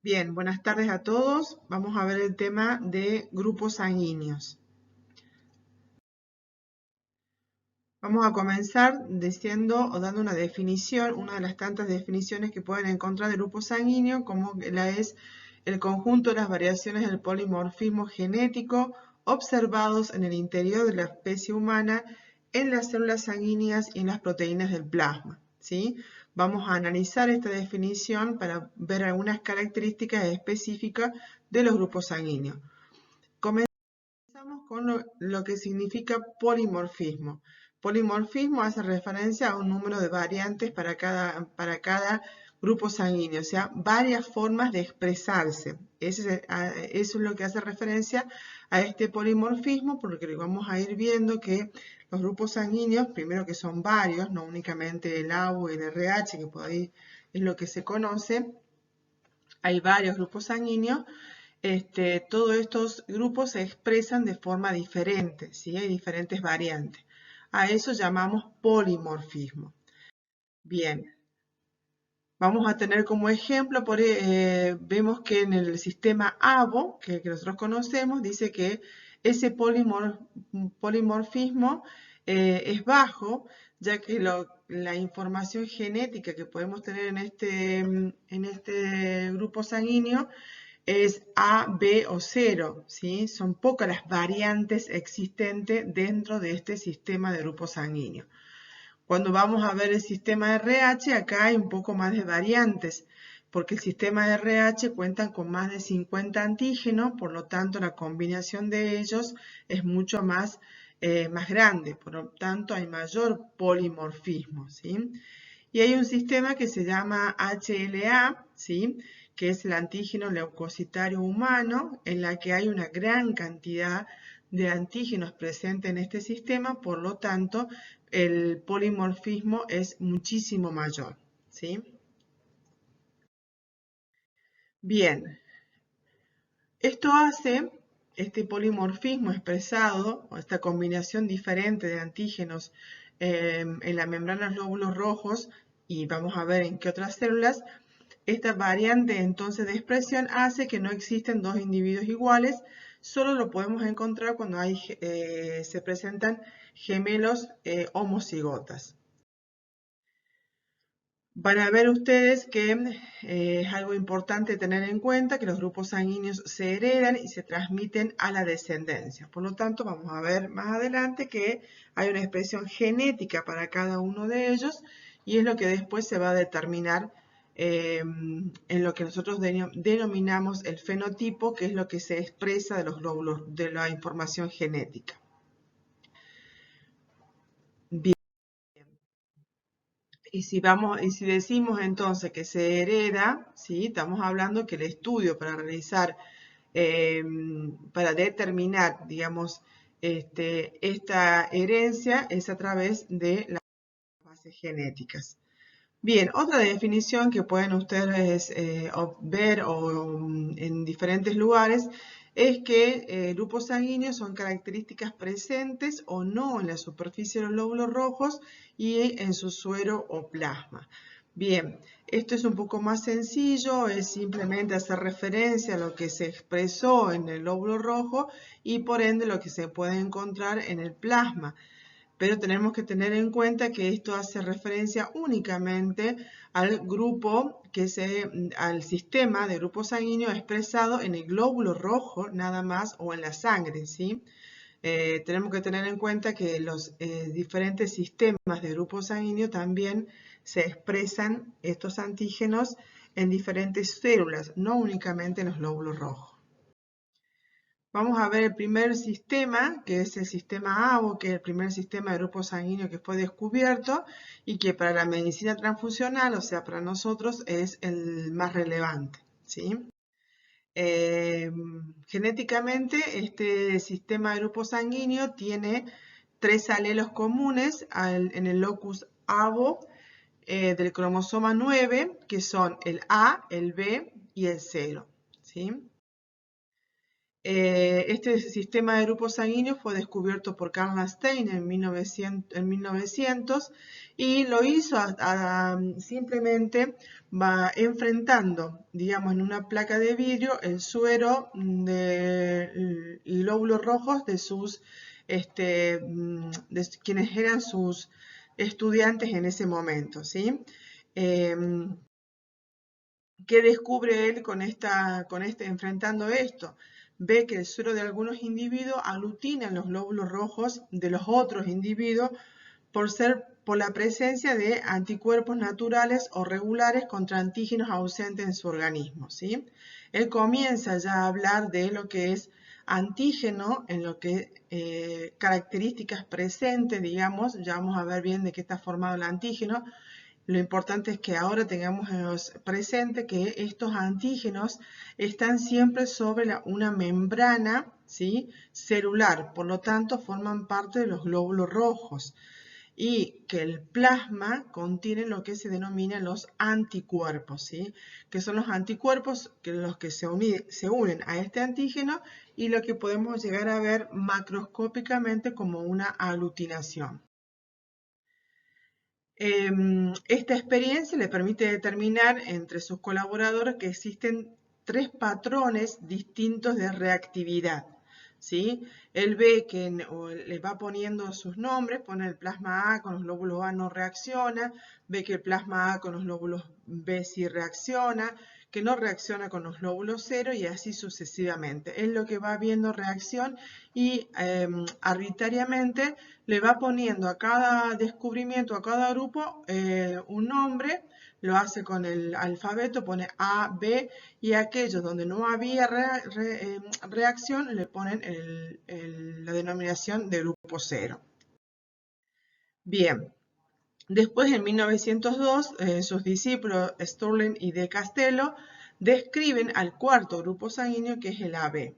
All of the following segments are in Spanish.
Bien, buenas tardes a todos. Vamos a ver el tema de grupos sanguíneos. Vamos a comenzar diciendo o dando una definición, una de las tantas definiciones que pueden encontrar de grupo sanguíneo, como la es el conjunto de las variaciones del polimorfismo genético observados en el interior de la especie humana, en las células sanguíneas y en las proteínas del plasma, ¿sí? Vamos a analizar esta definición para ver algunas características específicas de los grupos sanguíneos. Comenzamos con lo que significa polimorfismo. Polimorfismo hace referencia a un número de variantes para cada grupo sanguíneo, o sea, varias formas de expresarse. Eso es lo que hace referencia a este polimorfismo, porque vamos a ir viendo que los grupos sanguíneos, primero que son varios, no únicamente el AU y el RH, que por ahí es lo que se conoce, hay varios grupos sanguíneos. Todos estos grupos se expresan de forma diferente, ¿sí? Hay diferentes variantes. A eso llamamos polimorfismo. Bien, vamos a tener como ejemplo, vemos que en el sistema ABO, que nosotros conocemos, dice que ese polimorfismo es bajo, ya que la información genética que podemos tener en este grupo sanguíneo es A, B o 0, ¿sí? Son pocas las variantes existentes dentro de este sistema de grupos sanguíneos. Cuando vamos a ver el sistema RH, acá hay un poco más de variantes, porque el sistema de RH cuenta con más de 50 antígenos, por lo tanto la combinación de ellos es mucho más grande, por lo tanto hay mayor polimorfismo, ¿sí? Y hay un sistema que se llama HLA, ¿sí? Que es el antígeno leucocitario humano, en la que hay una gran cantidad de antígenos presentes en este sistema, por lo tanto, el polimorfismo es muchísimo mayor, ¿sí? Bien, esto hace, este polimorfismo expresado, o esta combinación diferente de antígenos en la membrana de los glóbulos rojos, y vamos a ver en qué otras células, esta variante entonces de expresión hace que no existen dos individuos iguales, solo lo podemos encontrar cuando se presentan gemelos homocigotas. Van a ver ustedes que es algo importante tener en cuenta que los grupos sanguíneos se heredan y se transmiten a la descendencia. Por lo tanto, vamos a ver más adelante que hay una expresión genética para cada uno de ellos y es lo que después se va a determinar en lo que nosotros denominamos el fenotipo, que es lo que se expresa de los glóbulos de la información genética. Bien. Y si decimos entonces que se hereda, ¿sí? Estamos hablando que el estudio para realizar, para determinar, digamos, esta herencia es a través de las bases genéticas. Bien, otra definición que pueden ustedes ver en diferentes lugares es que grupos sanguíneos son características presentes o no en la superficie de los glóbulos rojos y en su suero o plasma. Bien, esto es un poco más sencillo, es simplemente hacer referencia a lo que se expresó en el glóbulo rojo y por ende lo que se puede encontrar en el plasma. Pero tenemos que tener en cuenta que esto hace referencia únicamente al al sistema de grupo sanguíneo expresado en el glóbulo rojo nada más o en la sangre, ¿sí? Tenemos que tener en cuenta que los diferentes sistemas de grupo sanguíneo también se expresan estos antígenos en diferentes células, no únicamente en los glóbulos rojos. Vamos a ver el primer sistema, que es el sistema ABO, que es el primer sistema de grupo sanguíneo que fue descubierto y que para la medicina transfusional, o sea, para nosotros, es el más relevante, ¿sí? Genéticamente, este sistema de grupo sanguíneo tiene 3 alelos comunes en el locus ABO del cromosoma 9, que son el A, el B y el 0, ¿sí? Este sistema de grupos sanguíneos fue descubierto por Karl Landstein en 1900 y lo hizo simplemente va enfrentando, digamos, en una placa de vidrio el suero y glóbulos rojos de de quienes eran sus estudiantes en ese momento, ¿sí? ¿Qué descubre él enfrentando esto? Ve que el suero de algunos individuos aglutina los glóbulos rojos de los otros individuos por la presencia de anticuerpos naturales o regulares contra antígenos ausentes en su organismo, ¿sí? Él comienza ya a hablar de lo que es antígeno, en lo que características presentes, digamos, ya vamos a ver bien de qué está formado el antígeno. Lo importante es que ahora tengamos presente que estos antígenos están siempre sobre una membrana, ¿sí?, celular, por lo tanto forman parte de los glóbulos rojos, y que el plasma contiene lo que se denominan los anticuerpos, ¿sí?, que son los anticuerpos los que se unen a este antígeno y lo que podemos llegar a ver macroscópicamente como una aglutinación. Esta experiencia le permite determinar entre sus colaboradores que existen 3 patrones distintos de reactividad, ¿sí? Él ve que le va poniendo sus nombres, pone el plasma A con los glóbulos A no reacciona, ve que el plasma A con los glóbulos B sí reacciona, que no reacciona con los glóbulos 0 y así sucesivamente. Es lo que va viendo reacción y arbitrariamente le va poniendo a cada descubrimiento, a cada grupo, un nombre, lo hace con el alfabeto, pone A, B, y aquellos donde no había reacción le ponen la denominación de grupo 0. Bien. Después, en 1902, sus discípulos Stirling y de Castello describen al cuarto grupo sanguíneo, que es el AB.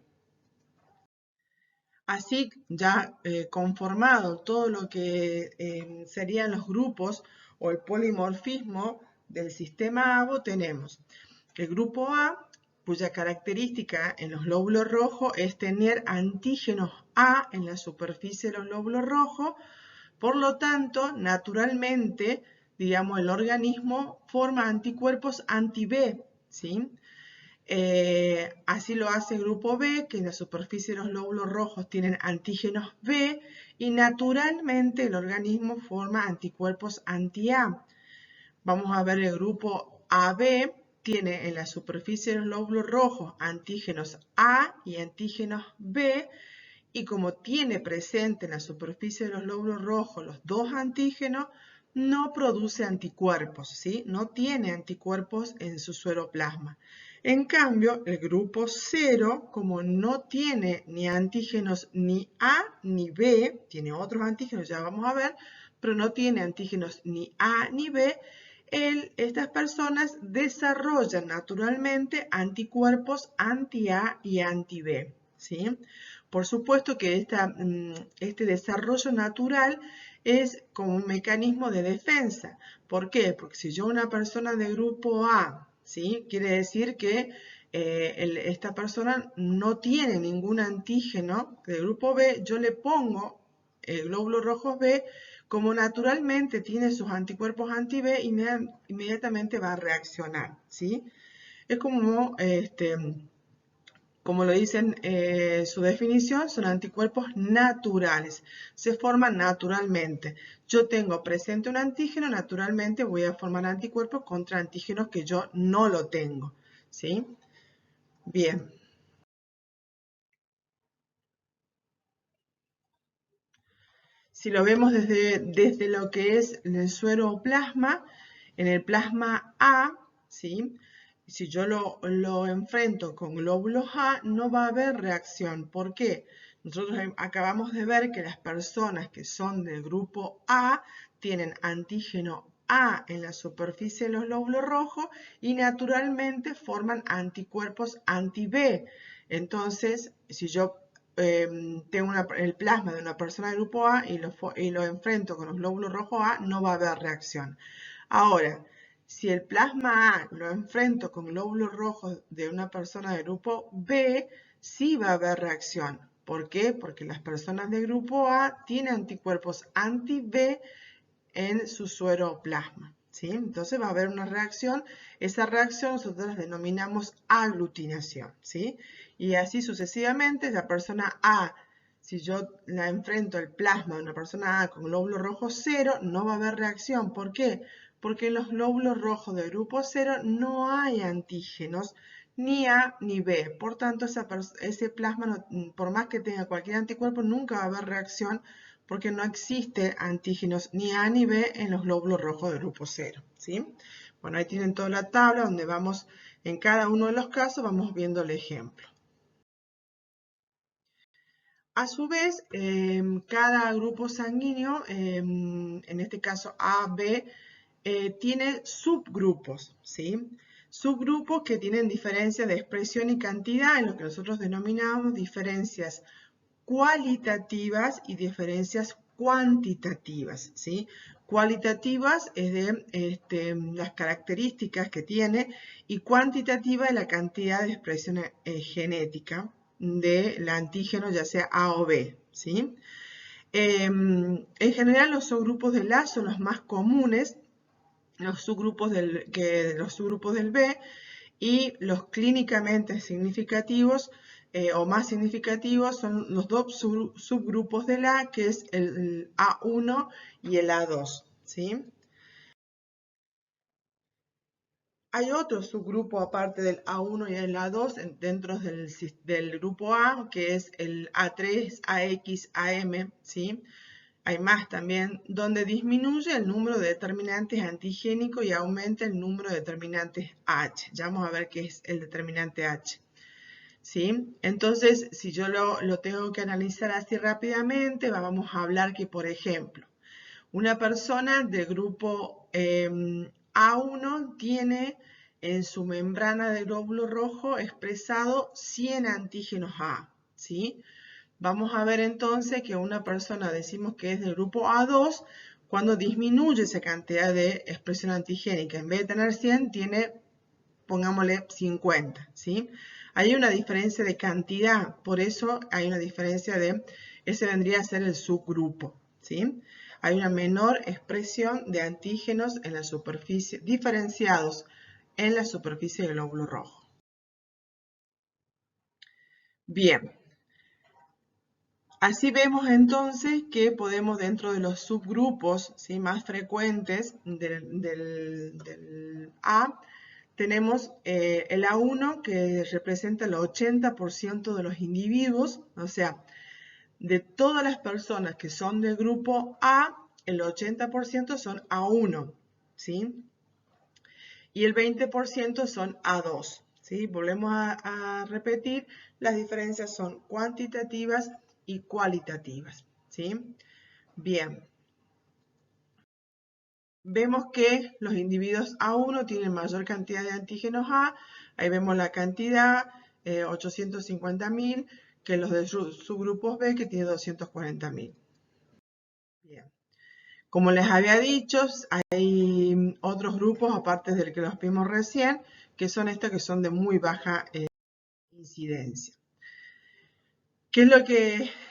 Así, ya conformado todo lo que serían los grupos o el polimorfismo del sistema ABO, tenemos el grupo A, cuya característica en los glóbulos rojos es tener antígenos A en la superficie de los glóbulos rojos. Por lo tanto, naturalmente, digamos, el organismo forma anticuerpos anti-B, ¿sí? Así lo hace el grupo B, que en la superficie de los glóbulos rojos tienen antígenos B, y naturalmente el organismo forma anticuerpos anti-A. Vamos a ver el grupo AB, tiene en la superficie de los glóbulos rojos antígenos A y antígenos B, y como tiene presente en la superficie de los glóbulos rojos los dos antígenos, no produce anticuerpos, ¿sí? No tiene anticuerpos en su sueroplasma. En cambio, el grupo 0, como no tiene ni antígenos ni A ni B, tiene otros antígenos, ya vamos a ver, pero no tiene antígenos ni A ni B, estas personas desarrollan naturalmente anticuerpos anti-A y anti-B, ¿sí? Por supuesto que este desarrollo natural es como un mecanismo de defensa. ¿Por qué? Porque si yo una persona de grupo A, ¿sí?, quiere decir que esta persona no tiene ningún antígeno de grupo B, yo le pongo el glóbulo rojo B, como naturalmente tiene sus anticuerpos anti-B, inmediatamente va a reaccionar, ¿sí? Es como lo dicen su definición, son anticuerpos naturales, se forman naturalmente. Yo tengo presente un antígeno, naturalmente voy a formar anticuerpos contra antígenos que yo no lo tengo, ¿sí? Bien. Si lo vemos desde lo que es el sueroplasma, en el plasma A, ¿sí?, si yo lo enfrento con glóbulos A, no va a haber reacción. ¿Por qué? Nosotros acabamos de ver que las personas que son del grupo A tienen antígeno A en la superficie de los glóbulos rojos y naturalmente forman anticuerpos anti-B. Entonces, si yo tengo el plasma de una persona del grupo A y lo enfrento con los glóbulos rojos A, no va a haber reacción. Ahora, si el plasma A lo enfrento con glóbulos rojos de una persona del grupo B, sí va a haber reacción. ¿Por qué? Porque las personas del grupo A tienen anticuerpos anti-B en su suero plasma, ¿sí? Entonces va a haber una reacción. Esa reacción nosotros la denominamos aglutinación, ¿sí? Y así sucesivamente, la persona A, si yo la enfrento al plasma de una persona A con glóbulo rojo 0, no va a haber reacción. ¿Por qué? Porque en los glóbulos rojos del grupo 0 no hay antígenos, ni A ni B. Por tanto, ese plasma, por más que tenga cualquier anticuerpo, nunca va a haber reacción porque no existe antígenos ni A ni B en los glóbulos rojos del grupo 0, ¿sí? Bueno, ahí tienen toda la tabla donde vamos, en cada uno de los casos, vamos viendo el ejemplo. A su vez, cada grupo sanguíneo, en este caso A, B, tiene subgrupos, ¿sí? Subgrupos que tienen diferencias de expresión y cantidad en lo que nosotros denominamos diferencias cualitativas y diferencias cuantitativas, ¿sí? Cualitativas es de las características que tiene y cuantitativa es la cantidad de expresión genética del antígeno, ya sea A o B, ¿sí? En general los subgrupos del A son los más comunes, los subgrupos del B, y los clínicamente significativos o más significativos son los dos subgrupos del A, que es el A1 y el A2, ¿sí? Hay otro subgrupo aparte del A1 y el A2 dentro del grupo A, que es el A3, AX, AM, ¿sí? Hay más también, donde disminuye el número de determinantes antigénicos y aumenta el número de determinantes H. Ya vamos a ver qué es el determinante H, ¿sí? Entonces, si yo lo tengo que analizar así rápidamente, vamos a hablar que, por ejemplo, una persona de grupo A1 tiene en su membrana de glóbulo rojo expresado 100 antígenos A, ¿sí? Vamos a ver entonces que una persona, decimos que es del grupo A2, cuando disminuye esa cantidad de expresión antigénica, en vez de tener 100, tiene, pongámosle, 50, ¿sí? Hay una diferencia de cantidad, por eso hay una diferencia ese vendría a ser el subgrupo, ¿sí? Hay una menor expresión de antígenos en la superficie, diferenciados en la superficie del glóbulo rojo. Bien. Así vemos entonces que podemos, dentro de los subgrupos, ¿sí?, más frecuentes del A, tenemos el A1, que representa el 80% de los individuos, o sea, de todas las personas que son del grupo A, el 80% son A1, ¿sí? Y el 20% son A2, ¿sí? Volvemos a repetir, las diferencias son cuantitativas y cualitativas, ¿sí? Bien. Vemos que los individuos A1 tienen mayor cantidad de antígenos A, ahí vemos la cantidad, 850.000, que los de subgrupos B, que tiene 240.000. Bien. Como les había dicho, hay otros grupos, aparte del que los vimos recién, que son estos que son de muy baja incidencia. ¿Qué es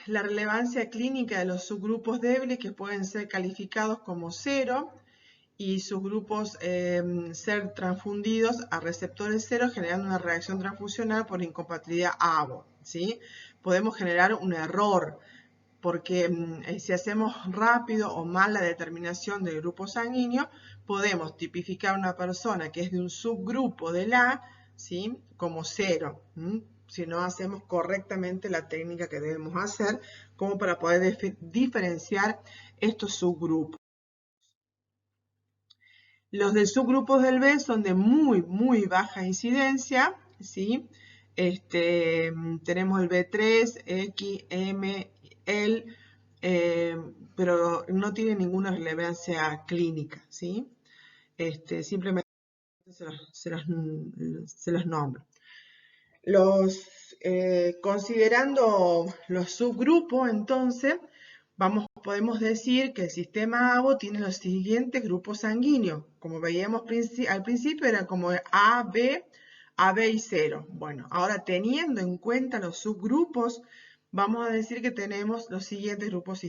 la relevancia clínica de los subgrupos débiles, que pueden ser calificados como 0, y sus grupos ser transfundidos a receptores 0, generando una reacción transfusional por incompatibilidad ABO, ¿sí? Podemos generar un error, porque si hacemos rápido o mal la determinación del grupo sanguíneo, podemos tipificar a una persona que es de un subgrupo del A, ¿sí?, como 0, si no hacemos correctamente la técnica que debemos hacer, como para poder diferenciar estos subgrupos. Los de subgrupos del B son de muy, muy baja incidencia, ¿sí? Tenemos el B3, X, M, L, pero no tiene ninguna relevancia clínica, ¿sí? Simplemente se los nombro. Considerando los subgrupos, entonces, podemos decir que el sistema ABO tiene los siguientes grupos sanguíneos. Como veíamos al principio, eran como A, B, A, B y 0. Bueno, ahora teniendo en cuenta los subgrupos, vamos a decir que tenemos los siguientes grupos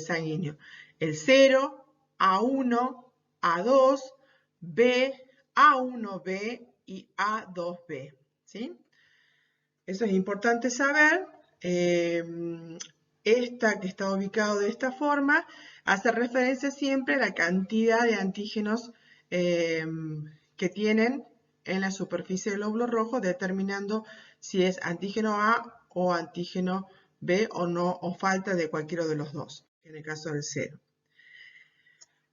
sanguíneos. El 0, A1, A2, B, A1B y A2B. ¿Sí? Eso es importante saber. Esta que está ubicado de esta forma hace referencia siempre a la cantidad de antígenos que tienen en la superficie del glóbulo rojo, determinando si es antígeno A o antígeno B o no, o falta de cualquiera de los dos, en el caso del 0.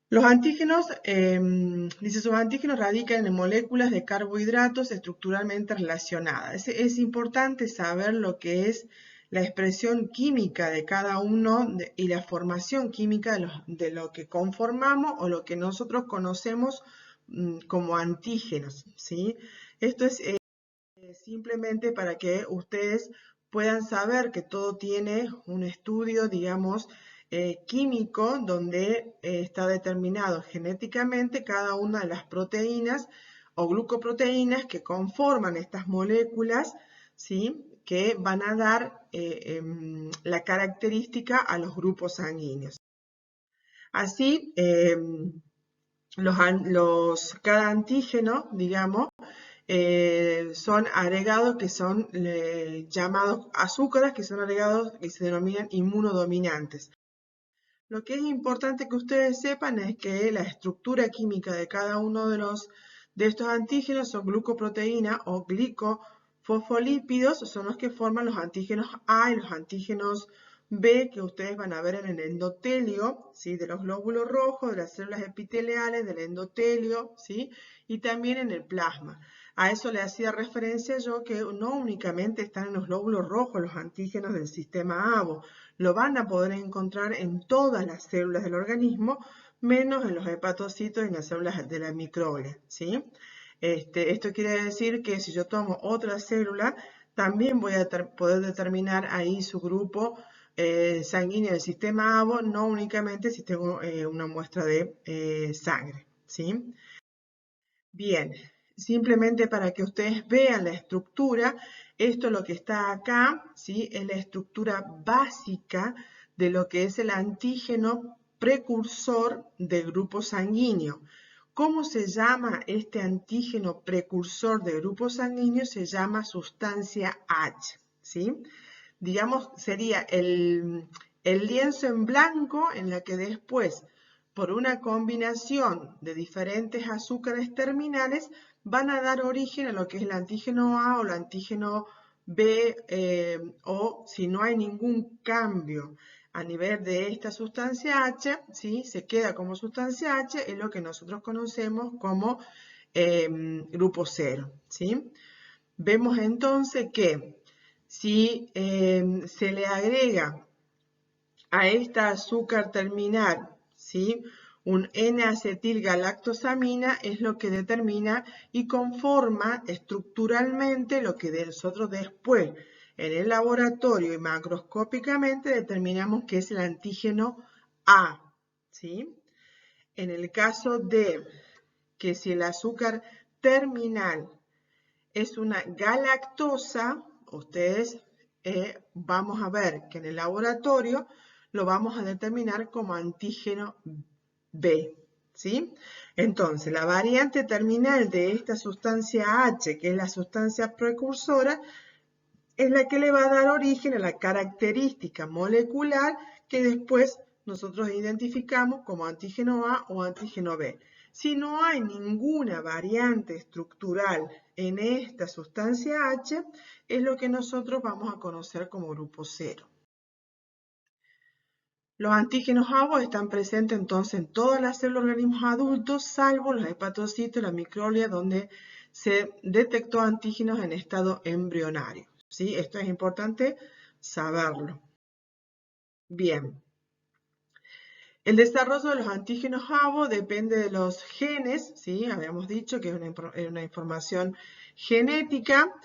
Los antígenos, dice, sus antígenos radican en moléculas de carbohidratos estructuralmente relacionadas. Es importante saber lo que es la expresión química de cada uno y la formación química de lo que conformamos o lo que nosotros conocemos como antígenos, ¿sí? Esto es simplemente para que ustedes puedan saber que todo tiene un estudio, digamos, químico, donde está determinado genéticamente cada una de las proteínas o glucoproteínas que conforman estas moléculas, ¿sí? Que van a dar la característica a los grupos sanguíneos. Así, cada antígeno, digamos, son agregados que son llamados azúcares, que son agregados y se denominan inmunodominantes. Lo que es importante que ustedes sepan es que la estructura química de cada uno de estos antígenos son glucoproteína o glicofosfolípidos, son los que forman los antígenos A y los antígenos B, que ustedes van a ver en el endotelio, ¿sí? De los glóbulos rojos, de las células epiteliales, del endotelio, ¿sí? Y también en el plasma. A eso le hacía referencia yo, que no únicamente están en los glóbulos rojos los antígenos del sistema ABO, lo van a poder encontrar en todas las células del organismo, menos en los hepatocitos y en las células de la microglia, ¿sí? Esto quiere decir que si yo tomo otra célula, también voy a poder determinar ahí su grupo sanguíneo del sistema ABO, no únicamente si tengo una muestra de sangre, ¿sí? Bien, simplemente para que ustedes vean la estructura, esto lo que está acá, ¿sí? Es la estructura básica de lo que es el antígeno precursor del grupo sanguíneo. ¿Cómo se llama este antígeno precursor del grupo sanguíneo? Se llama sustancia H, ¿sí? Digamos, sería el lienzo en blanco en la que después, por una combinación de diferentes azúcares terminales, van a dar origen a lo que es el antígeno A o el antígeno B, o si no hay ningún cambio a nivel de esta sustancia H, ¿sí? Se queda como sustancia H, es lo que nosotros conocemos como grupo 0, ¿sí? Vemos entonces que si se le agrega a esta azúcar terminal, ¿sí? Un N-acetilgalactosamina es lo que determina y conforma estructuralmente lo que nosotros después en el laboratorio y macroscópicamente determinamos que es el antígeno A, ¿sí? En el caso de que si el azúcar terminal es una galactosa, ustedes vamos a ver que en el laboratorio lo vamos a determinar como antígeno B, ¿sí? Entonces, la variante terminal de esta sustancia H, que es la sustancia precursora, es la que le va a dar origen a la característica molecular que después nosotros identificamos como antígeno A o antígeno B. Si no hay ninguna variante estructural en esta sustancia H, es lo que nosotros vamos a conocer como grupo 0. Los antígenos ABO están presentes entonces en todas las células de organismos adultos, salvo los hepatocitos y la microglia, donde se detectó antígenos en estado embrionario, ¿sí? Esto es importante saberlo. Bien. El desarrollo de los antígenos ABO depende de los genes, ¿sí? Habíamos dicho que es una información genética.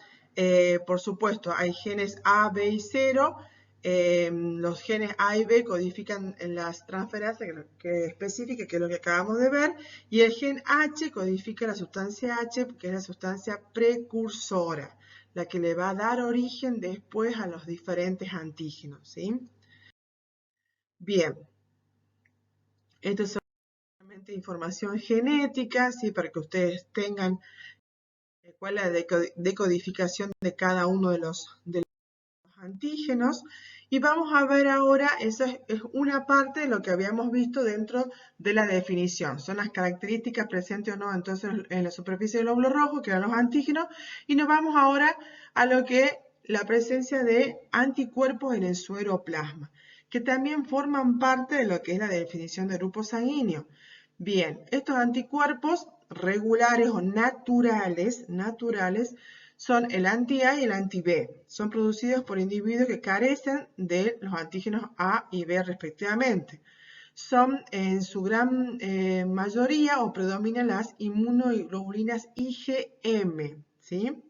Por supuesto, hay genes A, B y 0. los genes A y B codifican las transferasas específicas, que es lo que acabamos de ver, y el gen H codifica la sustancia H, que es la sustancia precursora, la que le va a dar origen después a los diferentes antígenos, ¿sí? Bien, esto es solamente información genética, ¿sí? Para que ustedes tengan cuál es la decodificación de cada uno de los antígenos. Y vamos a ver ahora, esa es una parte de lo que habíamos visto dentro de la definición. Son las características presentes o no entonces en la superficie del glóbulo rojo, que eran los antígenos. Y nos vamos ahora a lo que la presencia de anticuerpos en el sueroplasma, que también forman parte de lo que es la definición de grupo sanguíneo. Bien, estos anticuerpos regulares o naturales son el anti-A y el anti-B. Son producidos por individuos que carecen de los antígenos A y B respectivamente. Son en su gran mayoría o predominan las inmunoglobulinas IgM, ¿sí?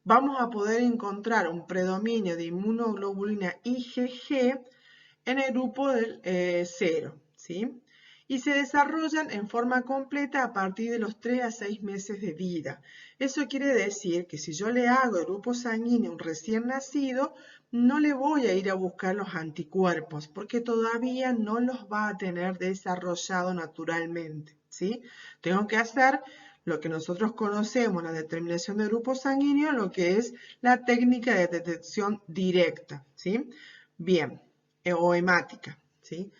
Vamos a poder encontrar un predominio de inmunoglobulina IgG en el grupo del 0, ¿sí? Y se desarrollan en forma completa a partir de los 3 a 6 meses de vida. Eso quiere decir que si yo le hago el grupo sanguíneo a un recién nacido, no le voy a ir a buscar los anticuerpos, porque todavía no los va a tener desarrollado naturalmente, ¿sí? Tengo que hacer lo que nosotros conocemos, la determinación de grupo sanguíneo, lo que es la técnica de detección directa, ¿sí? Bien, o hemática, ¿sí?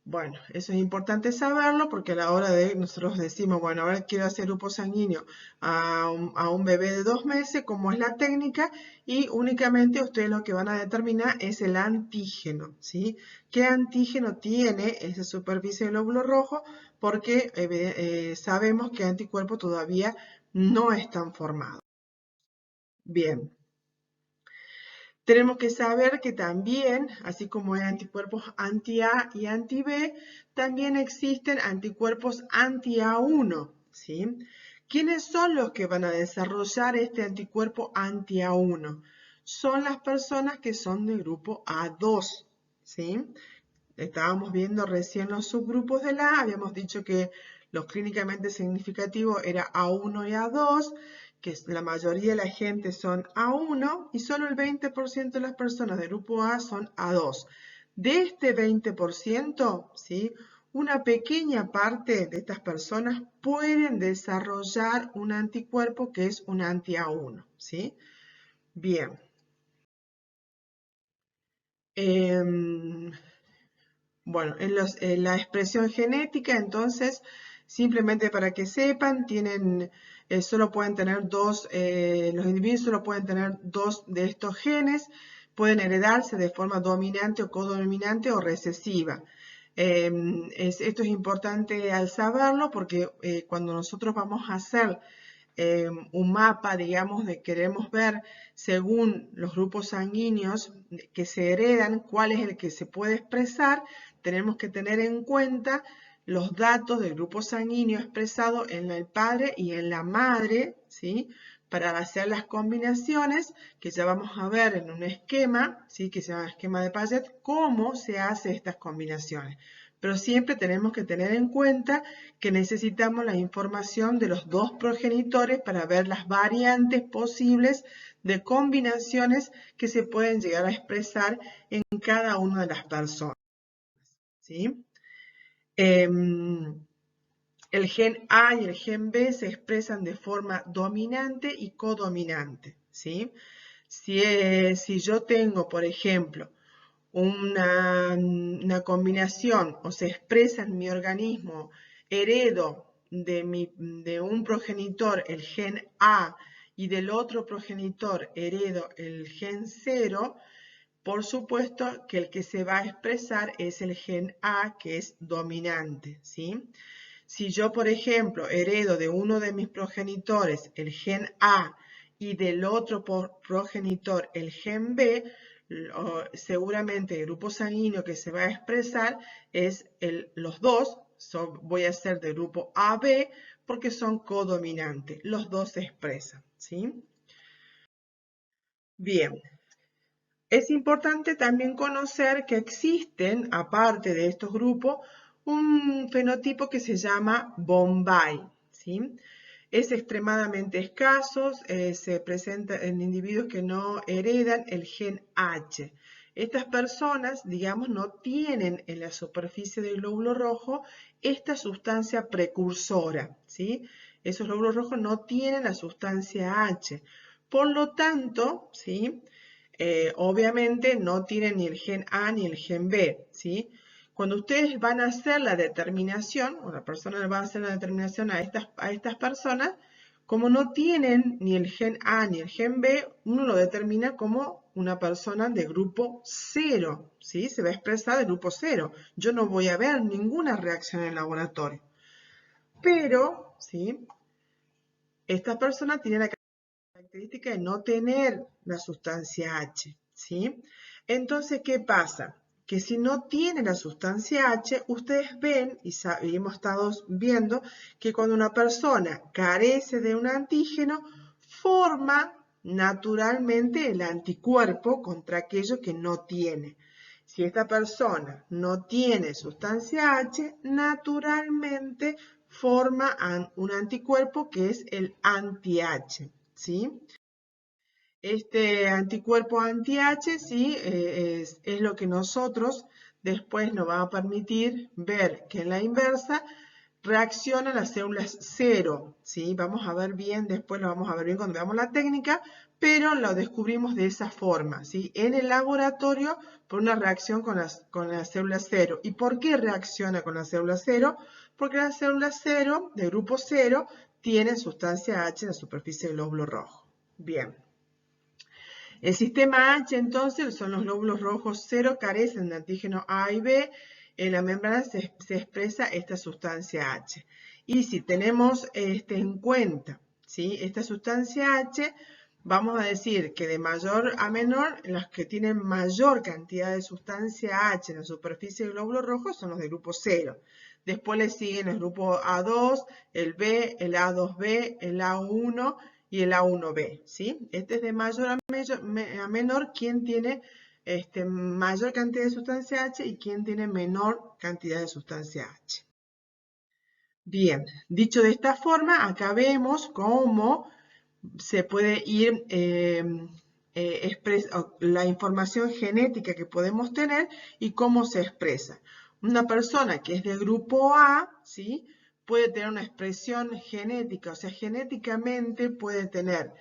Bueno, eso es importante saberlo porque a la hora de nosotros decimos, bueno, ahora quiero hacer grupo sanguíneo a un bebé de 2 meses, como es la técnica, y únicamente ustedes lo que van a determinar es el antígeno, ¿sí? ¿Qué antígeno tiene esa superficie del glóbulo rojo? Porque sabemos que anticuerpos todavía no están formados. Bien. Tenemos que saber que también, así como hay anticuerpos anti-A y anti-B, también existen anticuerpos anti-A1, ¿sí? ¿Quiénes son los que van a desarrollar este anticuerpo anti-A1? Son las personas que son del grupo A2, ¿sí? Estábamos viendo recién los subgrupos de la A, habíamos dicho que los clínicamente significativos era A1 y A2, que la mayoría de la gente son A1 y solo el 20% de las personas del grupo A son A2. De este 20%, ¿sí? Una pequeña parte de estas personas pueden desarrollar un anticuerpo que es un anti-A1, ¿sí? Bien. Bueno, en la expresión genética, entonces, simplemente para que sepan, solo pueden tener los individuos solo pueden tener 2 de estos genes, pueden heredarse de forma dominante o codominante o recesiva. Esto es importante al saberlo porque cuando nosotros vamos a hacer un mapa, digamos, de queremos ver según los grupos sanguíneos que se heredan, cuál es el que se puede expresar, tenemos que tener en cuenta los datos del grupo sanguíneo expresado en el padre y en la madre, ¿sí? Para hacer las combinaciones que ya vamos a ver en un esquema, ¿sí? Que se llama esquema de Paget, cómo se hacen estas combinaciones. Pero siempre tenemos que tener en cuenta que necesitamos la información de los 2 progenitores para ver las variantes posibles de combinaciones que se pueden llegar a expresar en cada una de las personas, ¿sí? El gen A y el gen B se expresan de forma dominante y codominante, ¿sí? Si yo tengo, por ejemplo, una combinación o se expresa en mi organismo, heredo de un progenitor el gen A y del otro progenitor heredo el gen 0, por supuesto que el que se va a expresar es el gen A, que es dominante, ¿sí? Si yo, por ejemplo, heredo de uno de mis progenitores el gen A y del otro progenitor el gen B, seguramente el grupo sanguíneo que se va a expresar es los dos, voy a ser del grupo AB porque son codominantes, los dos se expresan, ¿sí? Bien, Es importante también conocer que existen, aparte de estos grupos, un fenotipo que se llama Bombay, ¿sí? Es extremadamente escaso, se presenta en individuos que no heredan el gen H. Estas personas, digamos, no tienen en la superficie del glóbulo rojo esta sustancia precursora, ¿sí? Esos glóbulos rojos no tienen la sustancia H. Por lo tanto, ¿sí? Obviamente no tienen ni el gen A ni el gen B, ¿sí? Cuando ustedes van a hacer la determinación, o la persona va a hacer la determinación a estas personas, como no tienen ni el gen A ni el gen B, uno lo determina como una persona de grupo 0, ¿sí? Se va a expresar de grupo 0. Yo no voy a ver ninguna reacción en el laboratorio. Pero, ¿sí? Esta persona tiene la característica de no tener la sustancia H, ¿sí? Entonces, ¿qué pasa? Que si no tiene la sustancia H, ustedes ven, y hemos estado viendo, que cuando una persona carece de un antígeno, forma naturalmente el anticuerpo contra aquello que no tiene. Si esta persona no tiene sustancia H, naturalmente forma un anticuerpo que es el anti-H, ¿sí? Este anticuerpo anti-H, ¿sí? Es lo que nosotros después nos va a permitir ver que en la inversa reaccionan las células 0, ¿sí? Vamos a ver bien, después lo vamos a ver bien cuando veamos la técnica, pero lo descubrimos de esa forma, ¿sí? En el laboratorio por una reacción con las células 0. ¿Y por qué reacciona con las células 0? Porque las células 0, de grupo 0, tienen sustancia H en la superficie del glóbulo rojo. Bien. El sistema H, entonces, son los glóbulos rojos 0, carecen de antígeno A y B. En la membrana se expresa esta sustancia H. Y si tenemos en cuenta, ¿sí? Esta sustancia H, vamos a decir que de mayor a menor, los que tienen mayor cantidad de sustancia H en la superficie del glóbulo rojo son los de grupo 0. Después le siguen el grupo A2, el B, el A2B, el A1 y el A1B, ¿sí? Este es de mayor a menor, quién tiene mayor cantidad de sustancia H y quién tiene menor cantidad de sustancia H. Bien, dicho de esta forma, acá vemos cómo se puede ir la información genética que podemos tener y cómo se expresa. Una persona que es de grupo A, ¿sí? Puede tener una expresión genética, o sea, genéticamente puede tener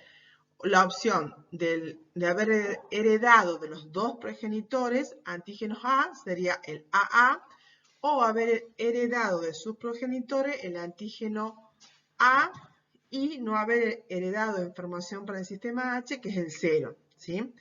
la opción de haber heredado de los dos progenitores antígenos A, sería el AA, o haber heredado de sus progenitores el antígeno A y no haber heredado información para el sistema H, que es el 0, ¿sí?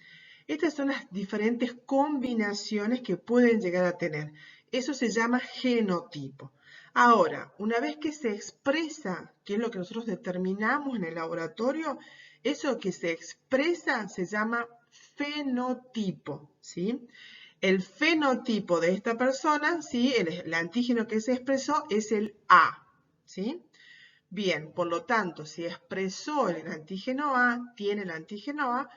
Estas son las diferentes combinaciones que pueden llegar a tener. Eso se llama genotipo. Ahora, una vez que se expresa, que es lo que nosotros determinamos en el laboratorio, eso que se expresa se llama fenotipo, ¿sí? El fenotipo de esta persona, ¿sí? El antígeno que se expresó es el A, ¿sí? Bien, por lo tanto, si expresó el antígeno A, tiene el antígeno A,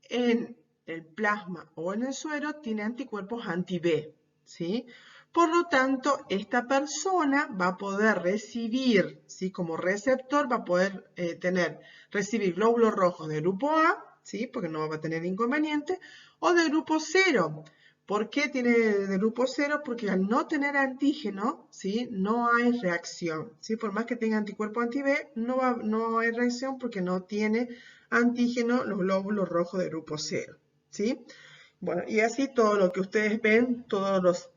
en el plasma o en el suero tiene anticuerpos anti-B, ¿sí? Por lo tanto, esta persona va a poder recibir, ¿sí? Como receptor, va a poder recibir glóbulos rojos de grupo A, ¿sí? Porque no va a tener inconveniente, o de grupo 0. ¿Por qué tiene de grupo 0? Porque al no tener antígeno, ¿sí? No hay reacción, ¿sí? Por más que tenga anticuerpo anti-B, no hay reacción porque no tiene antígeno los glóbulos rojos de grupo 0, ¿sí? Bueno, y así todo lo que ustedes ven, todos los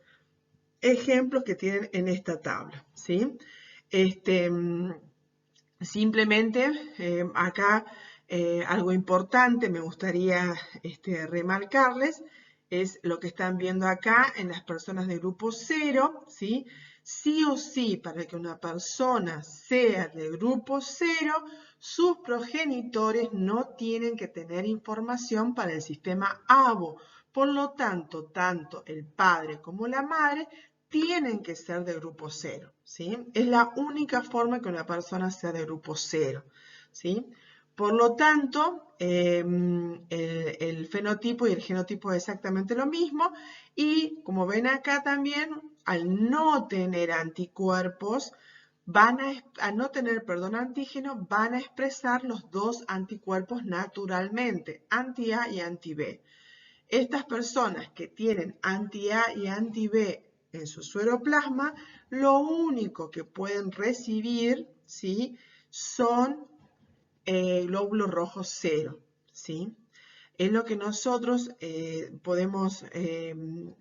ejemplos que tienen en esta tabla, ¿sí? Simplemente acá algo importante me gustaría remarcarles es lo que están viendo acá en las personas de grupo 0, ¿sí? Sí o sí, para que una persona sea de grupo 0, sus progenitores no tienen que tener información para el sistema ABO. Por lo tanto, tanto el padre como la madre tienen que ser de grupo 0, ¿sí? Es la única forma que una persona sea de grupo 0, ¿sí? Por lo tanto, el fenotipo y el genotipo es exactamente lo mismo. Y como ven acá también, al no tener anticuerpos, al no tener, perdón, antígeno, van a expresar los dos anticuerpos naturalmente, anti-A y anti-B. Estas personas que tienen anti-A y anti-B en su sueroplasma, lo único que pueden recibir, ¿sí?, son glóbulos rojos cero, ¿sí? Es lo que nosotros podemos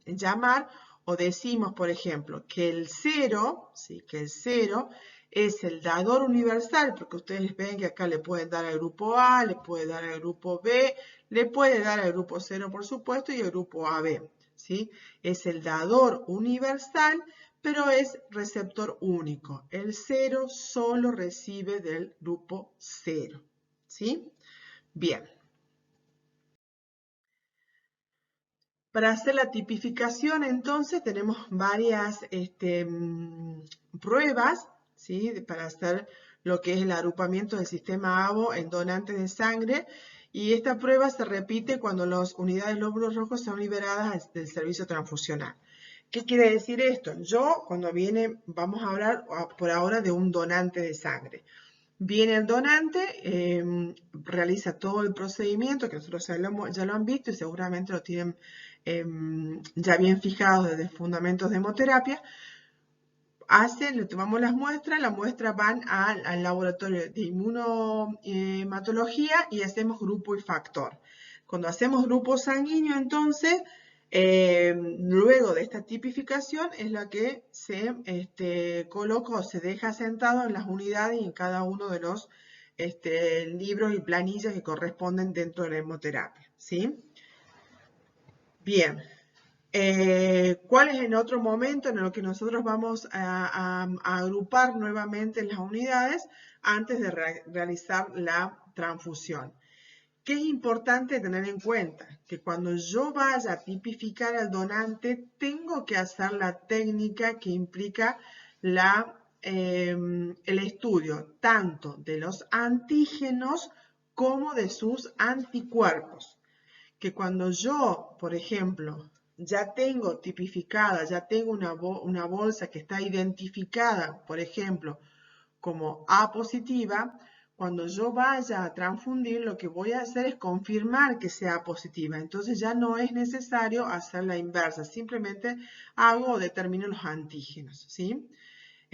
llamar o decimos, por ejemplo, que el cero, ¿sí?, que el cero es el dador universal, porque ustedes ven que acá le pueden dar al grupo A, le puede dar al grupo B, le puede dar al grupo 0, por supuesto, y al grupo AB, ¿sí? Es el dador universal, pero es receptor único. El 0 solo recibe del grupo 0, ¿sí? Bien. Para hacer la tipificación, entonces, tenemos varias pruebas, ¿sí?, para hacer lo que es el agrupamiento del sistema ABO en donantes de sangre. Y esta prueba se repite cuando las unidades de glóbulos rojos son liberadas del servicio transfusional. ¿Qué quiere decir esto? Vamos a hablar por ahora de un donante de sangre. Viene el donante, realiza todo el procedimiento que nosotros ya lo han visto y seguramente lo tienen ya bien fijado desde fundamentos de hemoterapia. Le tomamos las muestras van al laboratorio de inmunohematología y hacemos grupo y factor. Cuando hacemos grupo sanguíneo, entonces, luego de esta tipificación es la que se coloca o se deja sentado en las unidades y en cada uno de los libros y planillas que corresponden dentro de la hemoterapia, ¿sí? Bien. ¿Cuál es el otro momento en el que nosotros vamos a agrupar nuevamente las unidades antes de realizar la transfusión? ¿Qué es importante tener en cuenta? Que cuando yo vaya a tipificar al donante, tengo que hacer la técnica que implica el estudio tanto de los antígenos como de sus anticuerpos. Que cuando yo, por ejemplo, ya tengo tipificada, ya tengo una bolsa que está identificada, por ejemplo, como A positiva, cuando yo vaya a transfundir, lo que voy a hacer es confirmar que sea positiva. Entonces ya no es necesario hacer la inversa, simplemente hago o determino los antígenos, ¿sí?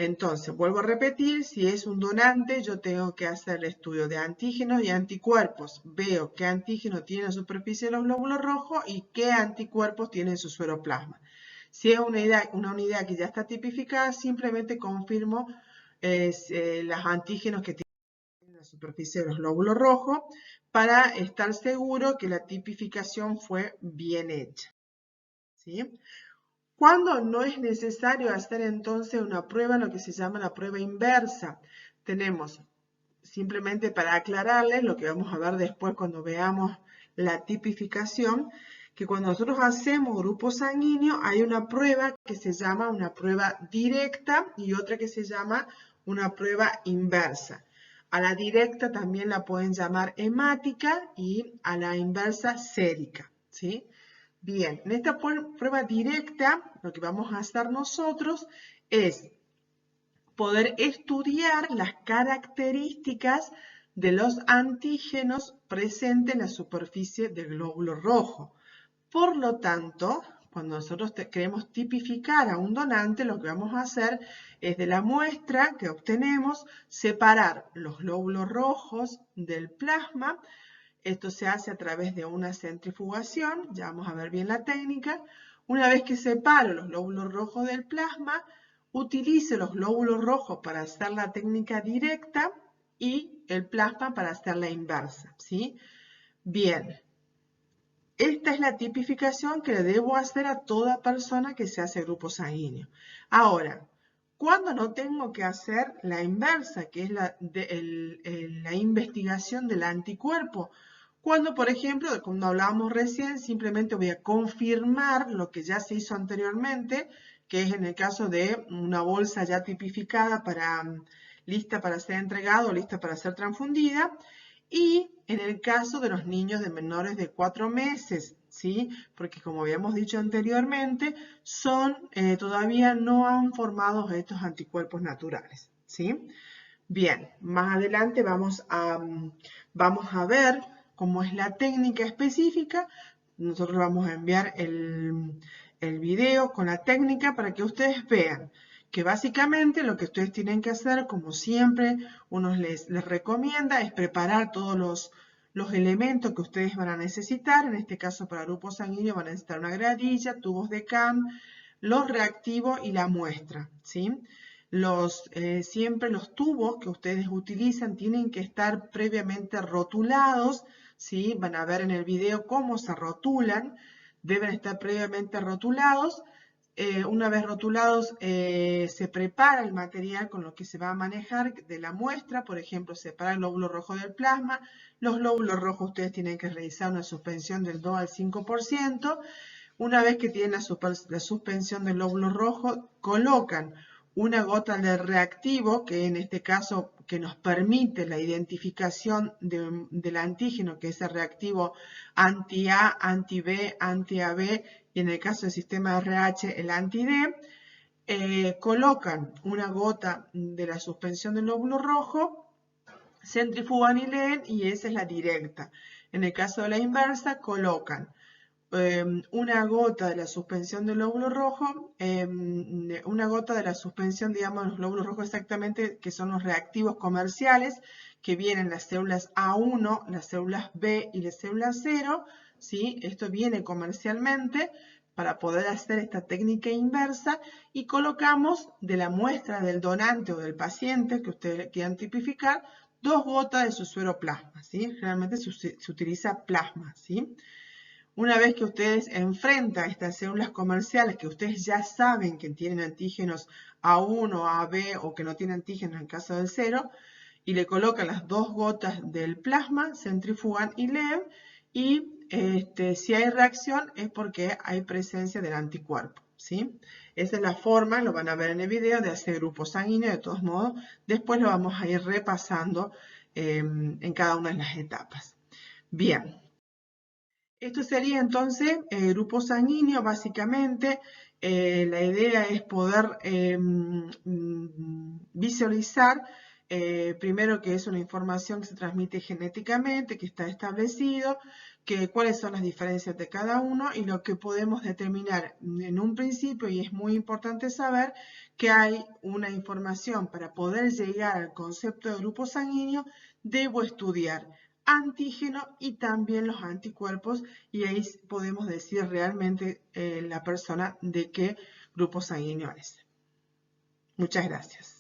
Entonces, vuelvo a repetir, si es un donante, yo tengo que hacer el estudio de antígenos y anticuerpos. Veo qué antígeno tiene en la superficie de los glóbulos rojos y qué anticuerpos tiene en su sueroplasma. Si es una unidad que ya está tipificada, simplemente confirmo los antígenos que tienen en la superficie de los glóbulos rojos para estar seguro que la tipificación fue bien hecha, ¿sí? Cuando no es necesario hacer entonces una prueba, lo que se llama la prueba inversa. Tenemos, simplemente para aclararles, lo que vamos a ver después cuando veamos la tipificación, que cuando nosotros hacemos grupo sanguíneo hay una prueba que se llama una prueba directa y otra que se llama una prueba inversa. A la directa también la pueden llamar hemática y a la inversa sérica, ¿sí? Bien, en esta prueba directa, lo que vamos a hacer nosotros es poder estudiar las características de los antígenos presentes en la superficie del glóbulo rojo. Por lo tanto, cuando nosotros queremos tipificar a un donante, lo que vamos a hacer es de la muestra que obtenemos, separar los glóbulos rojos del plasma. Esto se hace a través de una centrifugación, ya vamos a ver bien la técnica. Una vez que separo los glóbulos rojos del plasma, utilice los glóbulos rojos para hacer la técnica directa y el plasma para hacer la inversa, ¿sí? Bien, esta es la tipificación que le debo hacer a toda persona que se hace grupo sanguíneo. Ahora, ¿cuándo no tengo que hacer la inversa, que es la investigación del anticuerpo? Cuando, por ejemplo, cuando hablábamos recién, simplemente voy a confirmar lo que ya se hizo anteriormente, que es en el caso de una bolsa ya tipificada lista para ser entregada o lista para ser transfundida. y en el caso de los niños de menores de 4 meses, ¿sí? Porque como habíamos dicho anteriormente, todavía no han formado estos anticuerpos naturales, ¿sí? Bien, más adelante vamos a ver cómo es la técnica específica. Nosotros vamos a enviar el video con la técnica para que ustedes vean que básicamente lo que ustedes tienen que hacer, como siempre uno les recomienda, es preparar todos los elementos que ustedes van a necesitar. En este caso, para grupo sanguíneo van a necesitar una gradilla, tubos de CAM, los reactivos y la muestra, ¿sí? Siempre los tubos que ustedes utilizan tienen que estar previamente rotulados, ¿sí? Van a ver en el video cómo se rotulan, deben estar previamente rotulados. Una vez rotulados, se prepara el material con lo que se va a manejar de la muestra. Por ejemplo, separar el lóbulo rojo del plasma. Los lóbulos rojos ustedes tienen que realizar una suspensión del 2 al 5%. Una vez que tienen la suspensión del lóbulo rojo, colocan una gota de reactivo, que en este caso que nos permite la identificación del antígeno, que es el reactivo anti-A, anti-B, anti-AB, y en el caso del sistema RH, el anti-D. Colocan una gota de la suspensión del lóbulo rojo, centrifugan y leen, y esa es la directa. En el caso de la inversa, colocan una gota de la suspensión del lóbulo rojo, una gota de la suspensión, digamos, los lóbulos rojos exactamente, que son los reactivos comerciales, que vienen las células A1, las células B y las células 0, ¿sí? Esto viene comercialmente para poder hacer esta técnica inversa, y colocamos de la muestra del donante o del paciente que ustedes quieran tipificar, 2 gotas de su suero plasma, ¿sí? Generalmente se utiliza plasma, ¿sí? Una vez que ustedes enfrentan estas células comerciales que ustedes ya saben que tienen antígenos A1, AB o que no tienen antígenos en caso del 0, y le colocan las 2 gotas del plasma, centrifugan y leen, y si hay reacción es porque hay presencia del anticuerpo, ¿sí? Esa es la forma, lo van a ver en el video, de hacer grupo sanguíneo. De todos modos, después lo vamos a ir repasando en cada una de las etapas. Bien. Esto sería entonces grupo sanguíneo, básicamente. La idea es poder visualizar, primero, que es una información que se transmite genéticamente, que está establecido, cuáles son las diferencias de cada uno, y lo que podemos determinar en un principio, y es muy importante saber, que hay una información. Para poder llegar al concepto de grupo sanguíneo, debo estudiar antígeno y también los anticuerpos, y ahí podemos decir realmente la persona de qué grupo sanguíneo es. Muchas gracias.